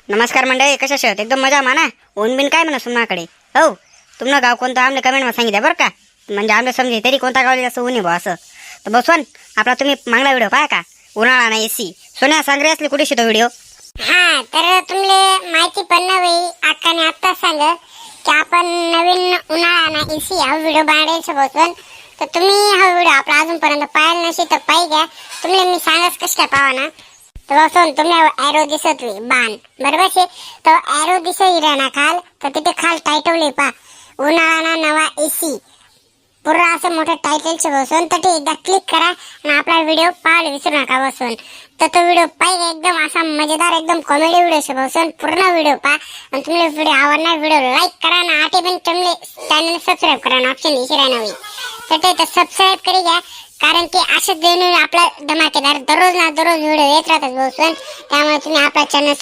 नमस्कार मंडळी, कशा आहात? एकदम मजा माना. ऊन बिन काय म्हणा सुनाकडे. हो, तुमनं गाव कोणतं आमने कमेंटमध्ये सांगितलं बरं का. म्हणजे आमने समजे तरी कोणता गावला असं ऊन आहे बा असं. तर बसवन आपला तुम्ही मागला व्हिडिओ पाहा का, उन्हाळा नाही एसी. सोन्या सांगरे असले कुठे शितो व्हिडिओ. हा, तर तुमले माहिती पण नव्हे अक्काने आता सांग की आपण नवीन उन्हाळा ना एसी हा व्हिडिओ बनायचं बसून. तर तुम्ही हा व्हिडिओ आपला अजूनपर्यंत पाहिला नसेल तर पाहि घ्या. तुम्ही मी सांगच कसं काय पाहा ना. तर बसून तुम्हाला एरो दिसत होई बाण बरोबर शे. तर एरो दिसत ना खाल, तर तिथे खाल टायटवले पा उन्हाळा ना नवा एसी पूर्ण असं मोठं टायटलचे बसून. तर ते एकदा क्लिक करा आणि आपला व्हिडिओ पाहायला विसरू नका बसून. तर तो व्हिडिओ पाहिजे एकदम असा मजेदार एकदम कॉमेडी व्हिडिओ बसून पूर्ण व्हिडिओ पहा. आणि तुम्हाला व्हिडिओ आवडणार व्हिडिओ लाईक करा ना आटे पण तुम्ही चॅनल सबस्क्राईब करा ना ऑप्शन इथे राहणार. तर ते सबस्क्राईब करी घ्या, कारण की असं देऊन आपला धमाकेदार दररोज ना दररोज व्हिडिओ येत राहतात बसून. त्यामुळे तुम्ही आपला चॅनल